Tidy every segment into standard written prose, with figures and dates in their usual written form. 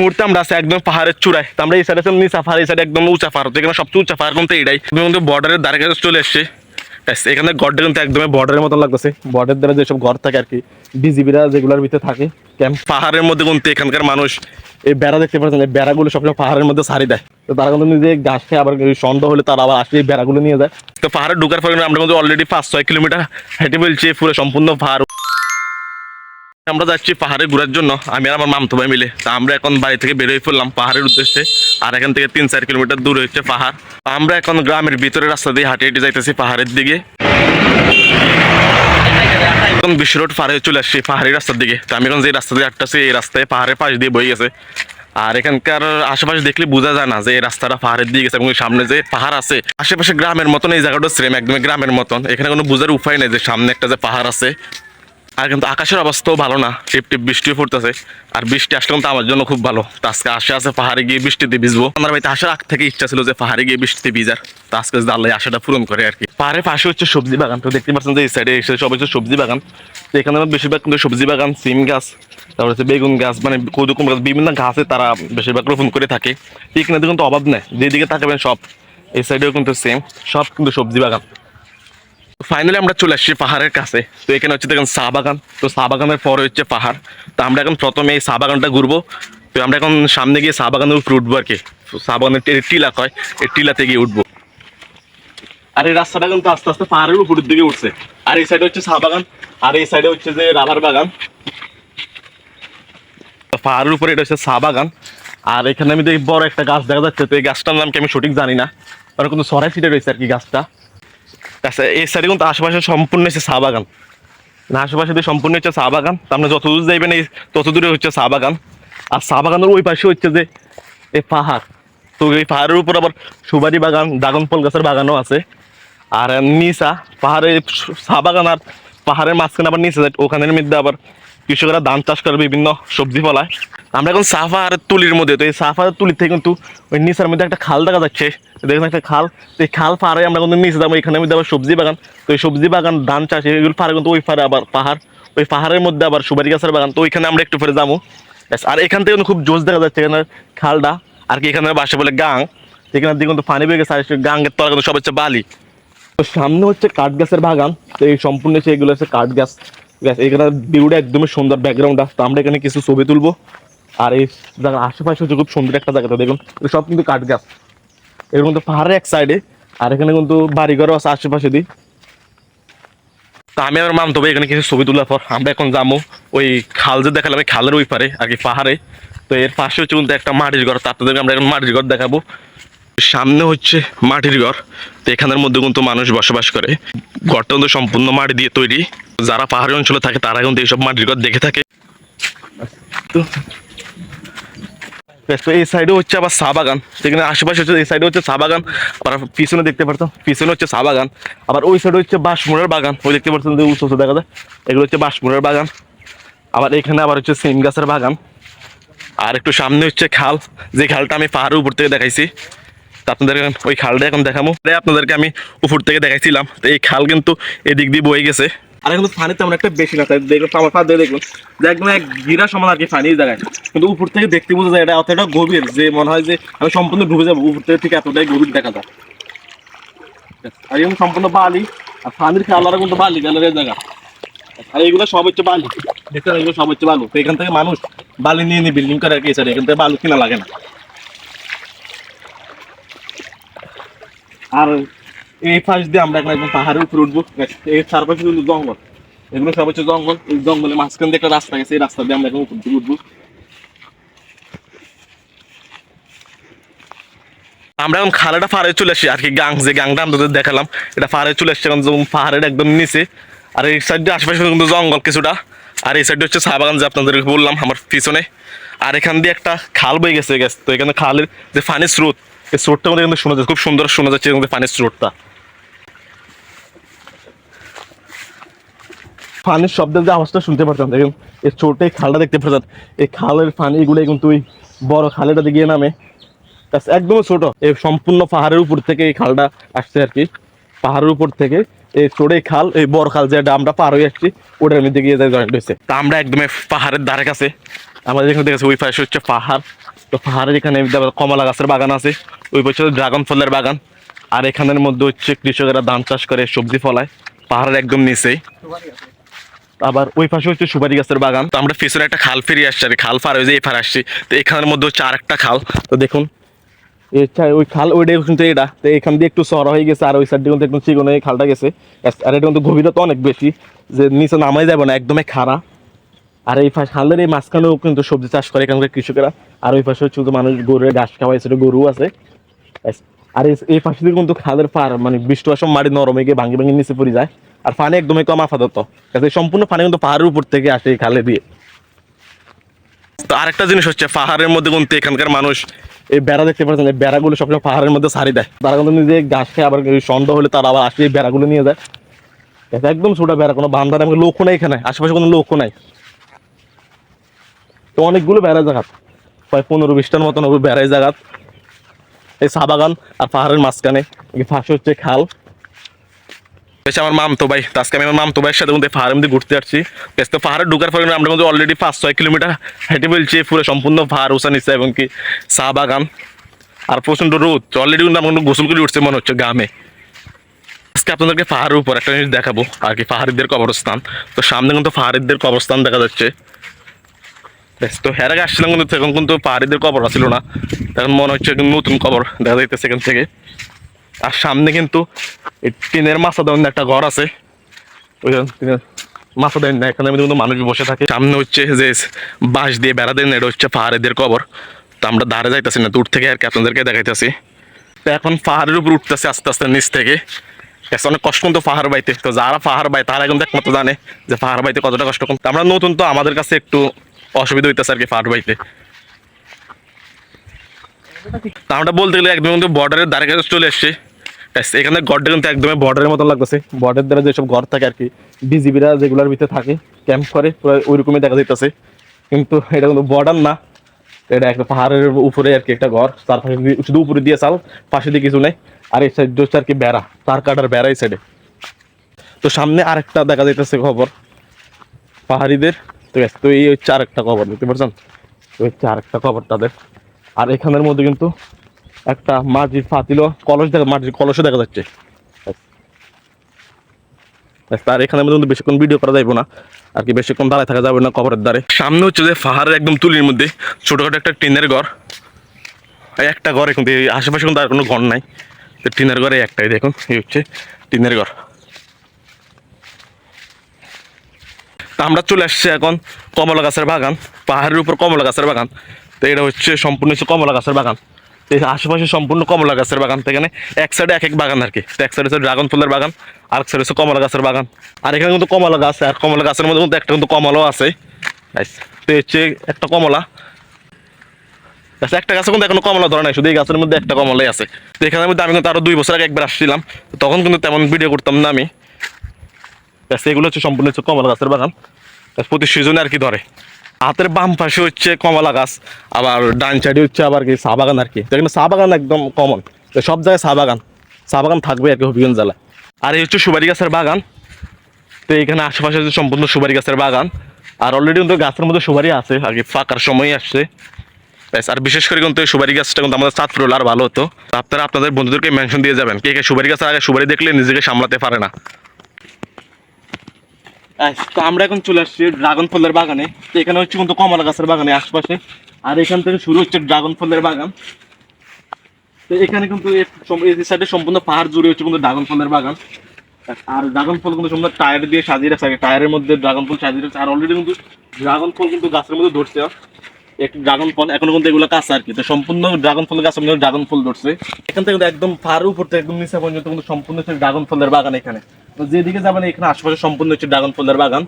মুহূর্তে আমরা আছি একদম পাহাড়ের চূড়ায়। তো আমরা এই সাইডে নিচা পাহাড়, এই সাইডে একদম উঁচা পাহাড়, যেখানে সবচেয়ে উঁচা পাহাড় কিন্তু এইটাই। কিন্তু বর্ডারের দ্বারে কাছে চলে এসছে। এখানে গড়টা কিন্তু একদমই বর্ডারের মতন লাগতেছে। বর্ডারের দ্বারা যেসব ঘর থাকে আর কি, বিজিবিরা যেগুলোর ভিতরে থাকে ক্যাম্প। পাহাড়ের মধ্যে কিন্তু এখানকার মানুষ এই বেড়া দেখতে পাচ্ছেন, এই বেড়াগুলো সবসময় পাহাড়ের মধ্যে সারি দেয়। তো তারা কিন্তু নিজে গাছ খেয়ে আবার সন্ধ্যা হলে তারা আবার আসে এই বেড়াগুলো নিয়ে যায়। তো পাহাড়ে ঢুকার পরে আমরা কিন্তু অলরেডি 5-6 কিলোমিটার হেঁটে ফেলছি পুরো সম্পূর্ণ পাহাড়। আমরা যাচ্ছি পাহাড়ে ঘোরার জন্য, আমি আর আমার মামতো ভাই মিলে। তা আমরা এখন বাড়ি থেকে বেরোয় পড়লাম পাহাড়ের উদ্দেশ্যে। আর এখান থেকে 3-4 কিলোমিটার দূরে হচ্ছে পাহাড়। আমরা এখন গ্রামের ভিতরে রাস্তা দিয়ে হাঁটে হেঁটে যাইতেছি পাহাড়ের দিকে। এখন বিশ্ব রোড পার হয়ে চলে আসছি পাহাড়ি রাস্তার দিকে। তো আমি এখন যে রাস্তা দিয়ে হাঁটতেছি এই রাস্তায় পাহাড়ের পাশ দিয়ে বয়ে গেছে। আর এখানকার আশেপাশে দেখলে বোঝা যায় না যে এই রাস্তাটা পাহাড়ের দিকে গেছে এবং সামনে যে পাহাড় আছে। আশেপাশে গ্রামের মতন এই জায়গাটা সেম, একদমই গ্রামের মতন। এখানে কোনো বোঝার উপায় নেই যে সামনে একটা যে পাহাড় আছে। আর কিন্তু আকাশের অবস্থাও ভালো না, টিপ টিপ বৃষ্টিও পড়তেছে। আর বৃষ্টি আসলে কিন্তু আমার জন্য খুব ভালো। তো আজকে আছে পাহাড়ে গিয়ে বৃষ্টিতে ভিজবো। আমার বাড়িতে আসার আগ থেকে ইচ্ছা ছিল যে পাহাড়ে গিয়ে বৃষ্টিতে ভিজার। তো আজকে আল্লাহ আশাটা পূরণ করে আর কি। পাহাড়ের পাশে হচ্ছে সবজি বাগান। তো দেখতে পাচ্ছেন যে এই সাইডে এসে সব হচ্ছে সবজি বাগান। তো এখানে বেশিরভাগ কিন্তু সবজি বাগান, সিম গাছ, তারপর হচ্ছে বেগুন গাছ, মানে কদুকুম গাছ, বিভিন্ন গাছে তারা বেশিরভাগ রোপণ করে থাকে। এখানে কিন্তু অভাব নেই, যেদিকে তাকাবেন সব। এই সাইডেও কিন্তু সেম, সব কিন্তু সবজি বাগান। ফাইনালি আমরা চলে আসছি পাহাড়ের কাছে। তো এখানে হচ্ছে দেখেন চা বাগান। তো চা বাগানের পরে হচ্ছে পাহাড়। তো আমরা এখন প্রথমে এই চা বাগানটা ঘুরবো। তো আমরা এখন সামনে গিয়ে চা বাগানের উপরে উঠবো আর কি। চা বাগানের টিলা কয়, এই টিলাতে গিয়ে উঠবো। আর এই রাস্তাটা কিন্তু আস্তে আস্তে পাহাড়ের উপরের দিকে উঠছে। আর এই সাইডে হচ্ছে চা বাগান, আর এই সাইডে হচ্ছে যে রাবার বাগান। পাহাড়ের উপরে এটা হচ্ছে চা বাগান। আর এখানে আমি দেখি বড় একটা গাছ দেখা যাচ্ছে। তো এই গাছটার নাম কি আমি সঠিক জানি না, কারণ কিন্তু সরাই সিটে রয়েছে আর কি গাছটা। এই সাইডে কিন্তু আশেপাশে সম্পূর্ণ হচ্ছে চা বাগান। না, আশেপাশে দিয়ে সম্পূর্ণ হচ্ছে চা বাগান। তো আপনি যত দূর যাইবেন এই তত দূরে হচ্ছে চা বাগান। আর চা বাগানের ওই পাশে হচ্ছে যে এই পাহাড়। তো এই পাহাড়ের উপর আবার সুপারি বাগান, ড্রাগন ফল গাছের বাগানও আছে। আর নিচা পাহাড়ে চা বাগান আর পাহাড়ের মাঝখানে আবার নিচে ওখানের মধ্যে আবার কৃষকরা ধান চাষ করে, বিভিন্ন সবজি ফলায়। আমরা এখন সাফা আর তুলির মধ্যে। তো এই সাফা আর তুলির থেকে কিন্তু ওই নিচার মধ্যে একটা খাল দেখা যাচ্ছে, দেখুন একটা খাল। তো এই খাল পাহাড়ে আমরা কিন্তু নিচে যাবো, এখানের মধ্যে আবার সবজি বাগান। তো এই সবজি বাগান, ধান চাষ, এগুলো পাহাড়ে কিন্তু ওই পাহাড়ে আবার পাহাড়, ওই পাহাড়ের মধ্যে আবার সুপারি গাছের বাগান। তো ওইখানে আমরা একটু পরে যাবো। আর এখান থেকে কিন্তু খুব জোশ দেখা যাচ্ছে এখানে খালটা। আর কি এখানে বাসে বলে গাং, এখানে দিকে কিন্তু পানি বেয়ে গেছে। আর গাঙ্গের তলা কিন্তু সব হচ্ছে বালি। তো সামনে হচ্ছে কাঠ গাছের বাগান। তো এই সম্পূর্ণ এগুলো হচ্ছে কাঠ গাছ। এখানে ভিউটা একদমই সুন্দর, ব্যাকগ্রাউন্ডটা। তো আমরা এখানে কিছু ছবি তুলবো। আর এই জায়গার আশেপাশে হচ্ছে খুব সুন্দর একটা জায়গা। তো দেখুন সব কিন্তু কাঠ গাছ, এরকম তো পাহাড়ের এক সাইডে। আর এখানে কিন্তু বাড়িঘরও আছে আশেপাশে দিয়ে। তো আমি আমার মামতো ভাই এখানে কিছু ছবি তোলার পর আমরা এখন যাবো ওই খাল যে দেখালাম, এই খালের ওই পারে আর কি পাহাড়ে। তো এর পাশে হচ্ছে কিন্তু একটা মাটির ঘর। তো আপনাদেরকে আমরা এখন মাটির ঘর দেখাবো। সামনে হচ্ছে মাটির ঘর। তো এখানের মধ্যে কিন্তু মানুষ বসবাস করে। ঘরটা কিন্তু সম্পূর্ণ মাটি দিয়ে তৈরি। যারা পাহাড়ি অঞ্চলে থাকে তারা কিন্তু এইসব মাটির ঘর দেখে থাকে। তো এই সাইডে হচ্ছে আবার চা বাগান। সেখানে আশেপাশে হচ্ছে এই সাইডে হচ্ছে চা বাগান। আবার পিছনে দেখতে পারতাম, পিছনে হচ্ছে চা বাগান। আবার ওই সাইডে হচ্ছে বাঁশমুড়ের বাগান। ওই দেখতে পাচ্ছেন যে উঁচু দেখা যায়, এগুলো হচ্ছে বাঁশমুড়ের বাগান। আবার এখানে আবার হচ্ছে সিম গাছের বাগান। আর একটু সামনে হচ্ছে খাল, যে খালটা আমি পাহাড়ের উপর থেকে দেখাইছি। তো আপনাদের ওই খালটা এখন দেখাবো। আপনাদেরকে আমি উপর থেকে দেখাইছিলাম। তো এই খাল কিন্তু এদিক দিয়ে বয়ে গেছে। আর এখন পানি তেমন একটা বেশি না, তাই দেখুন আমার পা দিয়ে দেখুন যে একদম এক গিরা সমান আর কি পানি জায়গায়। কিন্তু উপর থেকে দেখতে বোঝা যায় এটা অতটা গভীর যে মনে হয় যে আমি সম্পূর্ণ ডুবে যাবো। উপর থেকে ঠিক এতটাই গভীর দেখা যায়। আর এখন সম্পূর্ণ বালি, আর পানির খেলারা কিন্তু বালি গালের জায়গা। আর এগুলো সব হচ্ছে বালু, দেখতে এগুলো সব হচ্ছে বালু। তো এখান থেকে মানুষ বালি নিয়ে নিয়ে বিল্ডিং করে আর কি। এখান থেকে বালু কিনা লাগে না। আর এই পাশ দিয়ে আমরা এখন একদম পাহাড়ের উপরে উঠবো। এর চারপাশে কিন্তু জঙ্গল, এগুলো সব হচ্ছে জঙ্গল। এই জঙ্গলের মাঝখান দিয়ে একটা রাস্তা গেছে, এই রাস্তা দিয়ে আমরা এখন উপর দিকে উঠবো। আমরা এখন খালটা পাহাড়ে চলে আসি আর কি। গাং, যে গাংটা আমাদের দেখালাম, এটা পাহাড়ে চলে আসছে এখন পাহাড়ের একদম নিচে। আর এই সাইডে আশেপাশে কিন্তু জঙ্গল কিছুটা। আর এই সাইডে হচ্ছে চা বাগান, যে আপনাদেরকে বললাম আমার পিছনে। আর এখান দিয়ে একটা খাল বয়ে গেছে। তো এখানে খালের যে পানির স্রোত, এই স্রোতটা আমাদের কিন্তু শোনা যাচ্ছে, খুব সুন্দর শোনা যাচ্ছে পানির স্রোতটা। পানির শব্দের যে আওয়াজটা শুনতে পারতাম, দেখুন এই ছোট এই খালটা দেখতে পাচ্ছেন। এই খালের পানি এগুলো কিন্তু ওই বড় খালেটা গিয়ে নামে। একদম ছোট, এই সম্পূর্ণ পাহাড়ের উপর থেকে এই খালটা আসছে আর কি। পাহাড়ের উপর থেকে এই ছোট খাল, এই বড় খাল যেটা আমরা পার হয়ে আসছি, ওটার মধ্যে গিয়ে জয়েন্ট হয়েছে। তা আমরা একদম পাহাড়ের ধারে কাছে, আমাদের এখানে দেখেছি ওই পাশে হচ্ছে পাহাড়। তো পাহাড়ের এখানে কমলা গাছের বাগান আছে, ওই পাশে ড্রাগন ফলের বাগান, আর এখানের মধ্যে হচ্ছে কৃষকেরা ধান চাষ করে সবজি ফলায় পাহাড়ের একদম নিচেই। আবার ওই পাশে হচ্ছে সুপারি গাছের বাগান। তো আমরা পিছনে একটা খাল ফিরিয়ে আসছি আর কি, খাল পার হয়ে যে এই পার আসছি। তো এখানের মধ্যে হচ্ছে আরেকটা খাল। তো দেখুন ওই খাল ওইটাই কিন্তু এটা, তো এখান দিয়ে একটু সরা হয়ে গেছে, আর ওই সাইড দিয়ে কিন্তু একদম চিকন হয়ে খালটা গেছে। আর এটা কিন্তু গভীরতা অনেক বেশি, যে নিচে নামাই যাবে না, একদমই খাড়া। আর এই খালের এই মাঝখানেও কিন্তু সবজি চাষ করে এখানকার কৃষকেরা। আর ওই পাশে হচ্ছে মানুষ গরুর ঘাস খাওয়াই, সেটা গরু আছে। আর এই পাশে দিয়ে কিন্তু খালের পার মানে বৃষ্টি হওয়ার সময় মাটি নরম হয়ে গিয়ে ভাঙি ভাঙি নিচে পড়ে যায়, আর পানি একদমই কম আপাতত। সম্পূর্ণ পানি কিন্তু পাহাড়ের উপর থেকে আসে এই খালে দিয়ে। তো আরেকটা জিনিস হচ্ছে পাহাড়ের মধ্যে কিন্তু এখানকার মানুষ এই বেড়া দেখতে পাচ্ছেন, এই বেড়াগুলো সবসময় পাহাড়ের মধ্যে সারি দেয়। তারা কিন্তু নিজে ঘাস খেয়ে আবার সন্ধ্যা হলে তারা আবার আসে এই বেড়াগুলো নিয়ে যায়। এটা একদম ছোট বেড়া, কোনো বান্ধার আমাকে লোকও নাই, এখানে আশেপাশে কোনো লোকও নাই। তো অনেকগুলো বেড়া জায়গাত, প্রায় 15-20টার মতন বেড়াই জায়গাত এই চা বাগান আর পাহাড়ের মাঝখানে পাশে হচ্ছে খাল। আমার মামতো ভাই, আজকে আমি আমার মামতো ভাইয়ের সাথে কিন্তু পাহাড়ের মধ্যে ঘুরতে যাচ্ছি। তো পাহাড়ে ঢুকার পরে আমরা কিন্তু অলরেডি 5-6 কিলোমিটার হেঁটে ফেলছি পুরো সম্পূর্ণ পাহাড় উঁচা নিচে এবং কি চা বাগান আর প্রচন্ড রোদ। অলরেডি কিন্তু আমরা গোসল করে উঠছে মনে হচ্ছে গ্রামে। আজকে আপনাদেরকে পাহাড়ের উপর একটা জিনিস দেখাবো আর কি, পাহাড়িদের কবরস্থান। তো সামনে কিন্তু পাহাড়িদের কবরস্থান দেখা যাচ্ছে। তো এর আগে আসছিলাম কিন্তু তখন কিন্তু পাহাড়িদের কবর ছিল না, এখন মনে হচ্ছে নতুন কবর দেখা যাইতেছে এখান থেকে। আর সামনে কিন্তু এই টিনের মাছা দেওয়ার একটা ঘর আছে, ওই টিনের মাছা দেন না, এখানে কিন্তু মানুষ বসে থাকে। সামনে হচ্ছে যে বাঁশ দিয়ে বেড়া দেন, এটা হচ্ছে পাহাড়িদের কবর। তো আমরা দাঁড়ে যাইতেছি না, দূর থেকে আর কি আপনাদেরকে দেখাইতেছি। তো এখন পাহাড়ের উপর উঠতেছে আস্তে আস্তে নিচ থেকে। অনেক কষ্ট কিন্তু পাহাড় বাইতে, তো যারা পাহাড় বাই তারা কিন্তু একমাত্র জানে যে পাহাড় বাইতে কতটা কষ্ট কম। আমরা নতুন, তো আমাদের কাছে একটু অসুবিধা হইতেছে আর কি পাহাড় বাইতে। তা আমরা বলতে গেলে একদম কিন্তু বর্ডারের ধারে কাছে চলে এসছে। এখানে ঘরটা কিন্তু একদমই বর্ডারের মতন লাগতেছে, বর্ডারের দ্বারা যেসব ঘর থাকে আর কি, বিজিবিরা যেগুলোর ভিতরে থাকে ক্যাম্প করে, পুরো ওইরকমই দেখা যাইতেছে। কিন্তু এটা কিন্তু বর্ডার না, এটা একটা পাহাড়ের উপরে আর কি একটা ঘর, তার পাশে শুধু উপরে দিয়ে চাল, পাশে দিয়ে কিছু নেই। আর এই সাইড হচ্ছে আর কি বেড়া, তার কাটার বেড়া এই সাইডে। তো সামনে আরেকটা দেখা যাইতেছে খবর পাহাড়িদের। তো এই হচ্ছে আরেকটা খবর, দেখতে পাচ্ছেন, হচ্ছে আরেকটা খবর তাদের। আর এখানের মধ্যে কিন্তু একটা মাটির পাতিল কলস দেখা, মাটির কলসও দেখা যাচ্ছে। আর এখানের মধ্যে কিন্তু বেশিক্ষণ ভিডিও করা যাবে না আর কি, বেশিক্ষণ দাঁড়ায় থাকা যাবে না কবরের দ্বারে। সামনে হচ্ছে যে পাহাড়ের একদম তুলির মধ্যে ছোটখাটো একটা টিনের ঘর, একটা ঘর কিন্তু আশেপাশে কিন্তু আর কোনো ঘর নাই। তো টিনের ঘরে একটাই, দেখুন এই হচ্ছে টিনের ঘর। তা আমরা চলে আসছি এখন কমলা গাছের বাগান, পাহাড়ের উপর কমলা গাছের বাগান। তো এটা হচ্ছে সম্পূর্ণ হচ্ছে কমলা গাছের বাগান। এই আশেপাশে সম্পূর্ণ কমলা গাছের বাগান, তো এখানে এক সাইডে এক এক বাগান আর কি। তো এক সাইড হচ্ছে ড্রাগন ফলের বাগান, আর এক সাইড হচ্ছে কমলা গাছের বাগান। আর এখানে কিন্তু কমলা গাছ, আর কমলা গাছের মধ্যে কিন্তু একটা কিন্তু কমলাও আছে। তো হচ্ছে একটা কমলা, একটা গাছে কিন্তু এখনো কমলা ধরে নাই, শুধু এই গাছের মধ্যে একটা কমলাই আছে। তো এখানের মধ্যে আমি কিন্তু আরো 2 বছর আগে একবার আসছিলাম, তখন কিন্তু তেমন ভিডিও করতাম না আমি। এগুলো হচ্ছে সম্পূর্ণ হচ্ছে কমলা গাছের বাগান, প্রতি সিজনে আর কি ধরে। হাতের বাম পাশে হচ্ছে কমলা গাছ, আবার ডান সাইডে হচ্ছে আবার কি চা বাগান আর কি। তো এখানে চা বাগান একদম কমন, তো সব জায়গায় চা বাগান থাকবে আর কি হবিগঞ্জ জেলায়। আর এই হচ্ছে সুপারি গাছের বাগান। তো এখানে আশেপাশে হচ্ছে সম্পূর্ণ সুপারি গাছের বাগান। আর অলরেডি কিন্তু গাছের মধ্যে সুপারি আছে আর কি, ফাঁকার সময় আসছে। আর বিশেষ করে কিন্তু এই সুপারি গাছটা কিন্তু আমাদের চাঁদপুর হলে আর ভালো হতো। আপনারা আপনাদের বন্ধুদেরকে মেনশন দিয়ে যাবেন, কে কে সুপারি গাছের আগে সুপারি দেখলে নিজেকে সামলাতে পারে না। তো আমরা এখন চলে আসছি ড্রাগন ফলের বাগানে। তো এখানে হচ্ছে কিন্তু কমলা গাছের বাগানে আশপাশে, আর এখান থেকে শুরু হচ্ছে ড্রাগন ফলের বাগান। তো এখানে কিন্তু এই সাইডে সম্পূর্ণ পাহাড় জুড়ে হচ্ছে কিন্তু ড্রাগন ফলের বাগান। আর ড্রাগন ফল কিন্তু সম্পূর্ণ টায়ার দিয়ে সাজিয়ে রাখছে, টায়ারের মধ্যে ড্রাগন ফল সাজিয়ে রাখছে। আর অলরেডি কিন্তু ড্রাগন ফল কিন্তু গাছের মধ্যে ধরছে, একটু ড্রাগন ফল এখনো কিন্তু এগুলো কাঁচা আর কি। তো সম্পূর্ণ ড্রাগন ফল গাছের মধ্যে ড্রাগন ফল ধরছে। এখান থেকে কিন্তু একদম পাহাড়ের উপর থেকে একদম নিচে পর্যন্ত কিন্তু সম্পূর্ণ হচ্ছে ড্রাগন ফলের বাগান এখানে। তো যেদিকে যাবেন এখানে আশেপাশে সম্পূর্ণ হচ্ছে ড্রাগন ফলের বাগান।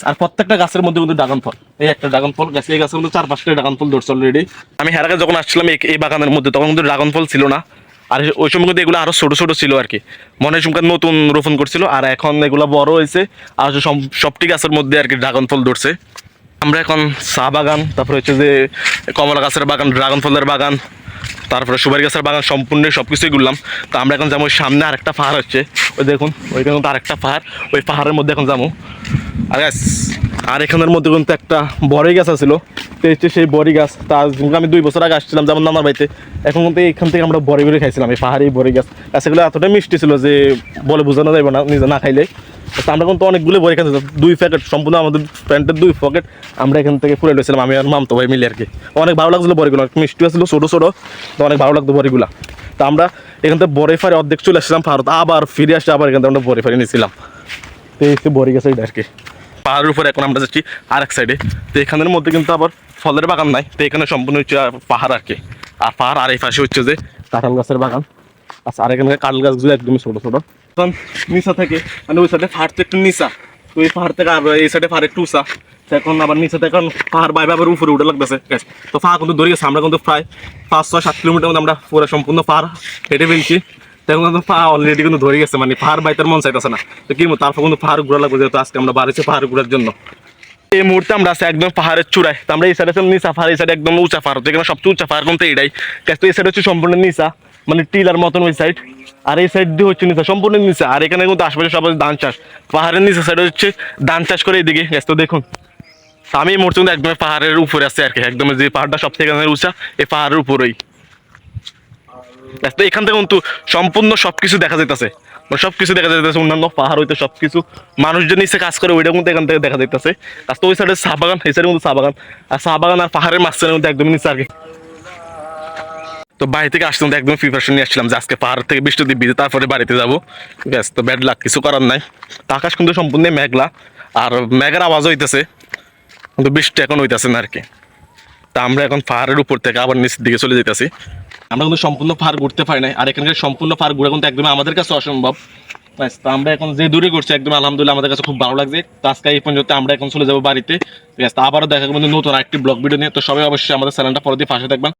আর প্রত্যেকটা গাছের মধ্যে কিন্তু ড্রাগন ফল, এই একটা ড্রাগন ফল গাছ, এই গাছের মধ্যে 4-5টা ড্রাগন ফল ধরছে অলরেডি। আমি এর আগে যখন আসছিলাম এই বাগানের মধ্যে, তখন কিন্তু ড্রাগন ফল ছিল না। আর ওই সময় কিন্তু এগুলো আরো ছোট ছোট ছিল আর কি, মনে হয় সময় নতুন রোপণ করছিল। আর এখন এগুলো বড় হয়েছে, আর সবটি গাছের মধ্যে আর কি ড্রাগন ফল ধরছে। আমরা এখন চা বাগান, তারপরে হচ্ছে যে কমলা গাছের বাগান, ড্রাগন ফলের বাগান, তারপরে সুপারি গাছের বাগান সম্পূর্ণ সবকিছুই ঘুরলাম। তো আমরা এখন যাবো সামনে আরেকটা পাহাড় হচ্ছে, ওই দেখুন ওইখানে কিন্তু আরেকটা পাহাড়, ওই পাহাড়ের মধ্যে এখন যাবো। আর আর এখানের মধ্যে কিন্তু একটা বড়ই গাছ আছিল, তো হচ্ছে সেই বড়ি গাছ, তার আমি 2 বছর আগে আসছিলাম যেমন নানার বাড়িতে, এখন কিন্তু এখান থেকে আমরা বড়ি বড়ি খাইছিলাম। এই পাহাড়ি বড়ি গাছ গাছগুলো এতটাই মিষ্টি ছিল যে বলে বোঝানো যাবে না নিজে না খাইলে। তো আমরা কিন্তু অনেকগুলো বড়ি খাইছি, 2 প্যাকেট সম্পূর্ণ আমাদের প্যান্টের 2 প্যাকেট আমরা এখান থেকে পুরে লইছিলাম, আমি আর মামতো ভাই মিলে আর কি। অনেক ভালো লাগছিলো বড়িগুলো, মিষ্টি ছিল ছোটো ছোটো, তো অনেক ভালো লাগতো বড়িগুলো। তো আমরা এখান থেকে বড়ি ফাড়ি অর্ধেক চলে আসছিলাম ভারত, আবার ফিরে আসছে, আবার এখান থেকে আমরা বড়ি ফাড়ি নিয়েছিলাম। তো এই বড়ি গাছ এটা আর কি। পাহাড়ের উপরে এখন আমরা যাচ্ছি আর এক সাইডে, তো এখানের মধ্যে কিন্তু আবার ফলের বাগান নাই, তো এখানে সম্পূর্ণ হচ্ছে পাহাড় আর কি। আর পাহাড় আর এই পাশে হচ্ছে যে কাঁঠাল গাছের বাগান। আচ্ছা, আর এখানে কাঁঠাল গাছগুলো একদমই ছোটো ছোটো, তখন নিচা থেকে মানে ওই সাইডে পাহাড় তো একটু নিচা, তো এই পাহাড় থেকে আর এই সাইডে পাহাড় একটু উঁচা, এখন আবার নিচে থেকে এখন পাহাড় বাইরে আবার উপরে উঠে লাগতেছে। তো পাহাড় কিন্তু ধরে গেছে, আমরা কিন্তু প্রায় 5-6-7 কিলোমিটার মধ্যে আমরা পুরো সম্পূর্ণ পাহাড় হেঁটে ফেলছি। তখন কিন্তু পাহাড় অলরেডি কিন্তু ধরে গেছে, মানে পাহাড় বাইতার মন চাইতেছে না, তো কি তারপর কিন্তু পাহাড় ঘোরা লাগবে, যেহেতু আজকে আমরা বাড়িতে পাহাড় ঘোরার জন্য। এই মুহূর্তে আমরা আছি একদম পাহাড়ের চূড়ায়, তো আমরা এই সাইডে নিচা পাহাড়, এই সাইডে একদম উঁচা পাহাড়, যেখানে সবচেয়ে উঁচা পাহাড় কিন্তু এইটাই। তো এই সাইড হচ্ছে সম্পূর্ণ নিচা, মানে টিলার মতন ওই সাইড, আর এই সাইড দিয়ে হচ্ছে নিচা, সম্পূর্ণ নিচা। আর এখানে কিন্তু আশেপাশে সবাই ধান চাষ, পাহাড়ের নিচে সাইডে হচ্ছে ধান চাষ করে এইদিকে। তো দেখুন আমি এই মুহূর্তে কিন্তু একদম পাহাড়ের উপরে আছি আর কি, একদম যে পাহাড়টা সব থেকে উঁচা এই পাহাড়ের উপরেই। তো এখান থেকে কিন্তু সম্পূর্ণ সবকিছু দেখা যাইতেছে, মানে সবকিছু দেখা যাইতেছে, অন্যান্য পাহাড় হইতে সবকিছু মানুষজন নিচে কাজ করে ওইটা কিন্তু এখান থেকে দেখা যাইতেছে। আর তো ওই সাইডে চা বাগান, এই সাইডে কিন্তু চা বাগান, আর চা বাগান আর পাহাড়ের মাঝখানে কিন্তু একদম নিচে আর কি। তো বাড়ি থেকে আসতে একদম প্রিপারেশন নিয়ে আসছিলাম যে আজকে পাহাড় থেকে বৃষ্টি ভিজে তারপরে বাড়িতে যাবো, ব্যাস। তো ব্যাড লাক, কিছু করার নাই। তো আকাশ কিন্তু সম্পূর্ণ মেঘলা, আর মেঘের আওয়াজ হইতেছে, কিন্তু বৃষ্টি এখন হইতেছে না আর কি। তা আমরা এখন পাহাড়ের উপর থেকে আবার নিচের দিকে চলে যেতেছি। আমরা কিন্তু সম্পূর্ণ পাহাড় ঘুরতে পারি নাই, আর এখানকার সম্পূর্ণ পাহাড় ঘুরে কিন্তু একদম আমাদের কাছে অসম্ভব। তো আমরা এখন যে দূরে করছি একদম আলহামদুলিল্লাহ আমাদের কাছে খুব ভালো লাগছে। তো আজকে এই পর্যন্ত আমরা এখন চলে যাবো বাড়িতে, ঠিক আছে। আবারও দেখা যাবে নতুন আরেকটি ব্লগ ভিডিও নিয়ে। তো সবাই অবশ্যই আমাদের চ্যানেলটা পরে দিয়ে পাশে থাকবেন।